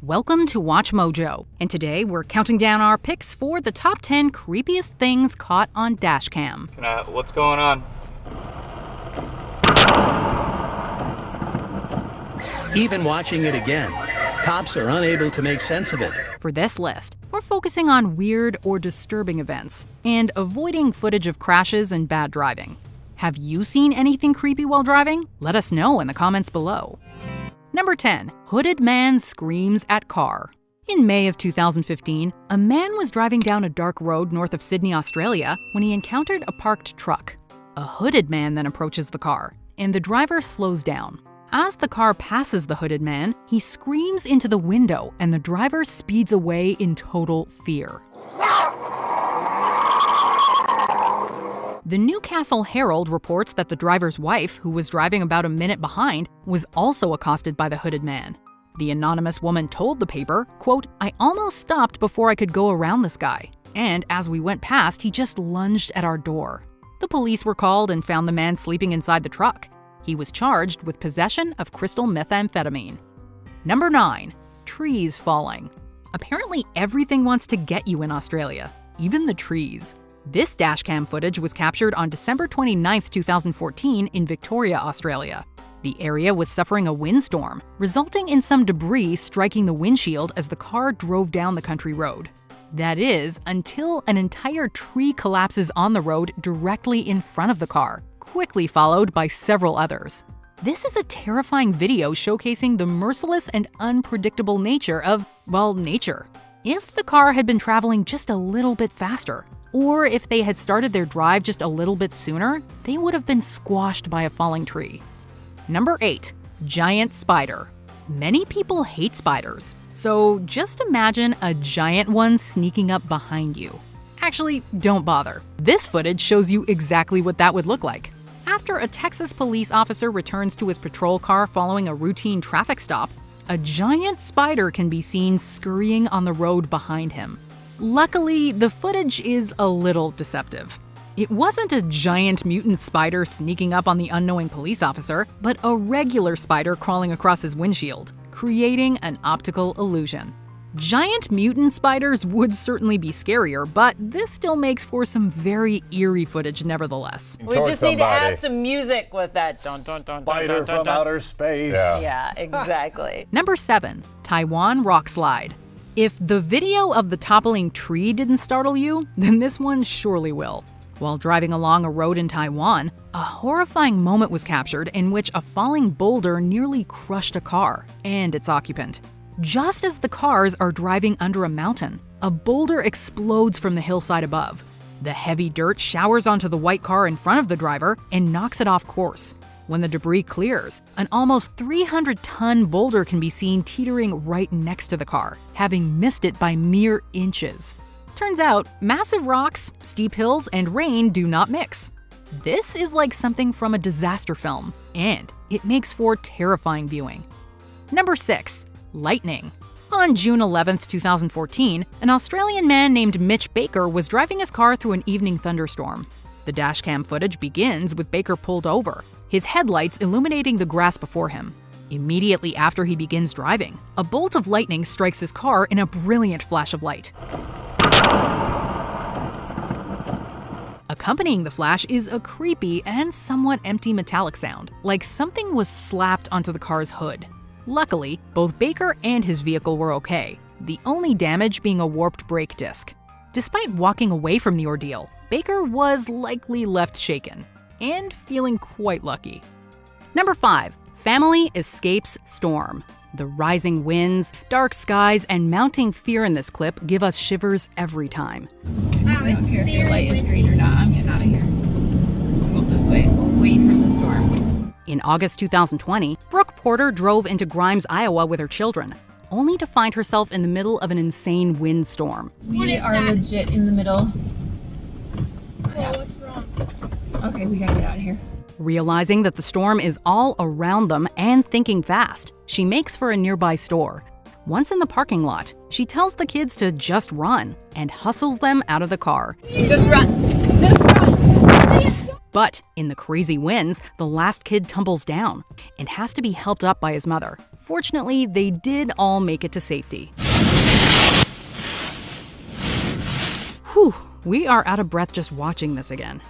Welcome to WatchMojo, and today we're counting down our picks for the top 10 creepiest things caught on dashcam. What's going on? Even watching it again, cops are unable to make sense of it. For this list, we're focusing on weird or disturbing events and avoiding footage of crashes and bad driving. Have you seen anything creepy while driving? Let us know in the comments below. Number 10. Hooded man screams at car. In May of 2015, a man was driving down a dark road north of Sydney, Australia, when he encountered a parked truck. A hooded man then approaches the car, and the driver slows down. As the car passes the hooded man, he screams into the window, and the driver speeds away in total fear. The Newcastle Herald reports that the driver's wife, who was driving about a minute behind, was also accosted by the hooded man. The anonymous woman told the paper, quote, "I almost stopped before I could go around this guy. And as we went past, he just lunged at our door." The police were called and found the man sleeping inside the truck. He was charged with possession of crystal methamphetamine. Number 9. Trees falling. Apparently everything wants to get you in Australia, even the trees. This dashcam footage was captured on December 29, 2014 in Victoria, Australia. The area was suffering a windstorm, resulting in some debris striking the windshield as the car drove down the country road. That is, until an entire tree collapses on the road directly in front of the car, quickly followed by several others. This is a terrifying video showcasing the merciless and unpredictable nature of, well, nature. If the car had been traveling just a little bit faster, or if they had started their drive just a little bit sooner, they would have been squashed by a falling tree. Number 8. Giant spider. Many people hate spiders, so just imagine a giant one sneaking up behind you. Actually, don't bother. This footage shows you exactly what that would look like. After a Texas police officer returns to his patrol car following a routine traffic stop, a giant spider can be seen scurrying on the road behind him. Luckily, the footage is a little deceptive. It wasn't a giant mutant spider sneaking up on the unknowing police officer, but a regular spider crawling across his windshield, creating an optical illusion. Giant mutant spiders would certainly be scarier, but this still makes for some very eerie footage nevertheless. We just need to add some music with that. Dun, dun, dun, Spider dun, dun, from dun. outer space. Yeah, exactly. Number 7. Taiwan rockslide. If the video of the toppling tree didn't startle you, then this one surely will. While driving along a road in Taiwan, a horrifying moment was captured in which a falling boulder nearly crushed a car and its occupant. Just as the cars are driving under a mountain, a boulder explodes from the hillside above. The heavy dirt showers onto the white car in front of the driver and knocks it off course. When the debris clears, an almost 300-ton boulder can be seen teetering right next to the car, having missed it by mere inches. Turns out, massive rocks, steep hills, and rain do not mix. This is like something from a disaster film, and it makes for terrifying viewing. Number 6. Lightning. On June 11, 2014, an Australian man named Mitch Baker was driving his car through an evening thunderstorm. The dashcam footage begins with Baker pulled over, his headlights illuminating the grass before him. Immediately after he begins driving, a bolt of lightning strikes his car in a brilliant flash of light. Accompanying the flash is a creepy and somewhat empty metallic sound, like something was slapped onto the car's hood. Luckily, both Baker and his vehicle were okay, the only damage being a warped brake disc. Despite walking away from the ordeal, Baker was likely left shaken and feeling quite lucky. Number 5. Family escapes storm. The rising winds, dark skies, and mounting fear in this clip give us shivers every time. I don't care if your light is green or not. I'm getting out of here. Go this way, away from the storm. In August 2020, Brooke Porter drove into Grimes, Iowa with her children, only to find herself in the middle of an insane windstorm. We are legit in the middle. Oh, what's wrong? Okay, we gotta get out of here. Realizing that the storm is all around them and thinking fast, she makes for a nearby store. Once in the parking lot, she tells the kids to just run and hustles them out of the car. Just run! Just run! But in the crazy winds, the last kid tumbles down and has to be helped up by his mother. Fortunately, they did all make it to safety. Whew, we are out of breath just watching this again.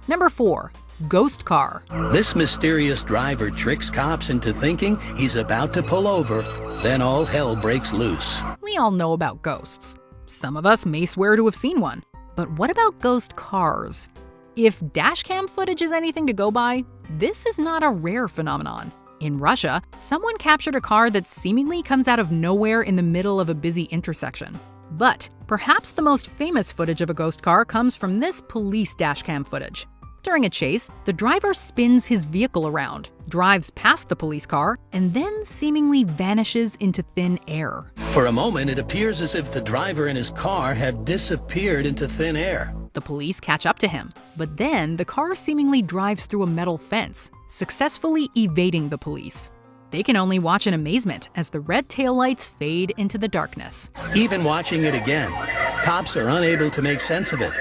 Number 4. Ghost car. This mysterious driver tricks cops into thinking he's about to pull over, then all hell breaks loose. We all know about ghosts. Some of us may swear to have seen one. But what about ghost cars? If dashcam footage is anything to go by, this is not a rare phenomenon. In Russia, someone captured a car that seemingly comes out of nowhere in the middle of a busy intersection. But perhaps the most famous footage of a ghost car comes from this police dashcam footage. During a chase, the driver spins his vehicle around, drives past the police car, and then seemingly vanishes into thin air. For a moment, it appears as if the driver and his car have disappeared into thin air. The police catch up to him, but then the car seemingly drives through a metal fence, successfully evading the police. They can only watch in amazement as the red taillights fade into the darkness. Even watching it again, cops are unable to make sense of it.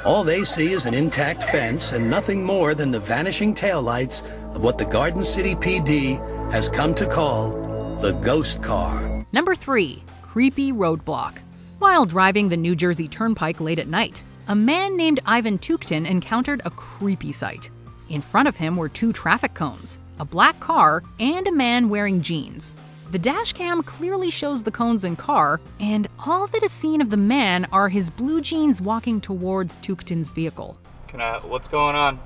All they see is an intact fence and nothing more than the vanishing taillights of what the Garden City PD has come to call the ghost car. Number 3. Creepy roadblock. While driving the New Jersey Turnpike late at night, a man named Ivan Tuktin encountered a creepy sight. In front of him were 2 traffic cones, a black car, and a man wearing jeans. The dashcam clearly shows the cones and car, and all that is seen of the man are his blue jeans walking towards Tuktin's vehicle. What's going on?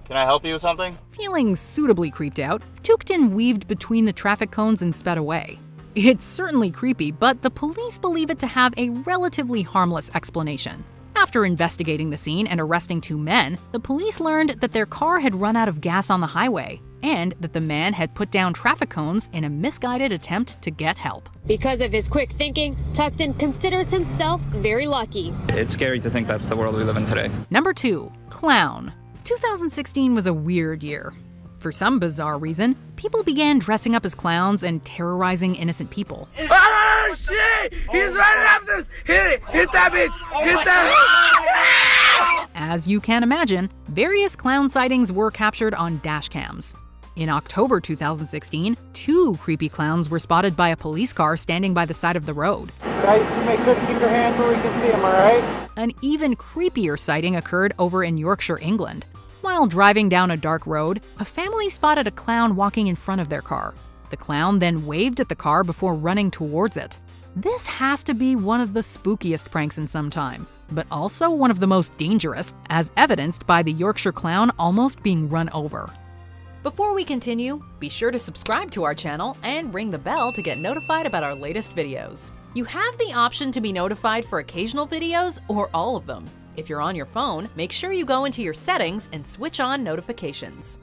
Can I help you with something? Feeling suitably creeped out, Tuktin weaved between the traffic cones and sped away. It's certainly creepy, but the police believe it to have a relatively harmless explanation. After investigating the scene and arresting 2 men, the police learned that their car had run out of gas on the highway, and that the man had put down traffic cones in a misguided attempt to get help. Because of his quick thinking, Tuktin considers himself very lucky. It's scary to think that's the world we live in today. Number 2. Clown. 2016 was a weird year. For some bizarre reason, people began dressing up as clowns and terrorizing innocent people. Oh shit! He's running after us! Hit it! Hit that bitch! Hit that! As you can imagine, various clown sightings were captured on dashcams. In October 2016, 2 creepy clowns were spotted by a police car standing by the side of the road. Guys, just make sure to keep your hands where we can see them, alright? An even creepier sighting occurred over in Yorkshire, England. While driving down a dark road, a family spotted a clown walking in front of their car. The clown then waved at the car before running towards it. This has to be one of the spookiest pranks in some time, but also one of the most dangerous, as evidenced by the Yorkshire clown almost being run over. Before we continue, be sure to subscribe to our channel and ring the bell to get notified about our latest videos. You have the option to be notified for occasional videos or all of them. If you're on your phone, make sure you go into your settings and switch on notifications.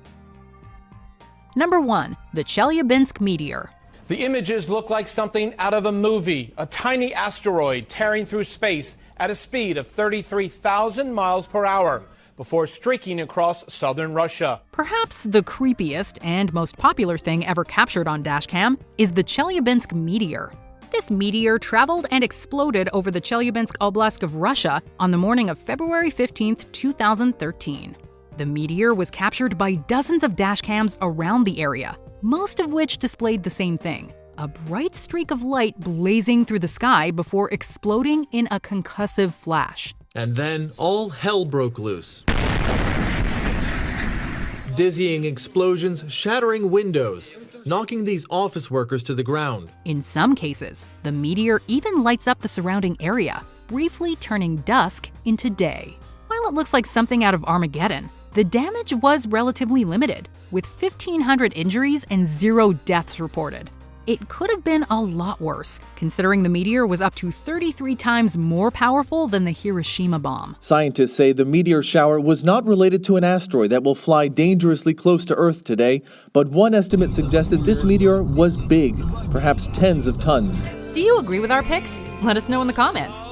Number 1. The Chelyabinsk Meteor. The images look like something out of a movie, a tiny asteroid tearing through space at a speed of 33,000 miles per hour before streaking across southern Russia. Perhaps the creepiest and most popular thing ever captured on dashcam is the Chelyabinsk Meteor. This meteor traveled and exploded over the Chelyabinsk Oblast of Russia on the morning of February 15, 2013. The meteor was captured by dozens of dashcams around the area, most of which displayed the same thing: a bright streak of light blazing through the sky before exploding in a concussive flash. And then all hell broke loose. Dizzying explosions shattering windows, knocking these office workers to the ground. In some cases, the meteor even lights up the surrounding area, briefly turning dusk into day. While it looks like something out of Armageddon, the damage was relatively limited, with 1,500 injuries and 0 deaths reported. It could have been a lot worse, considering the meteor was up to 33 times more powerful than the Hiroshima bomb. Scientists say the meteor shower was not related to an asteroid that will fly dangerously close to Earth today, but one estimate suggested this meteor was big, perhaps tens of tons. Do you agree with our picks? Let us know in the comments.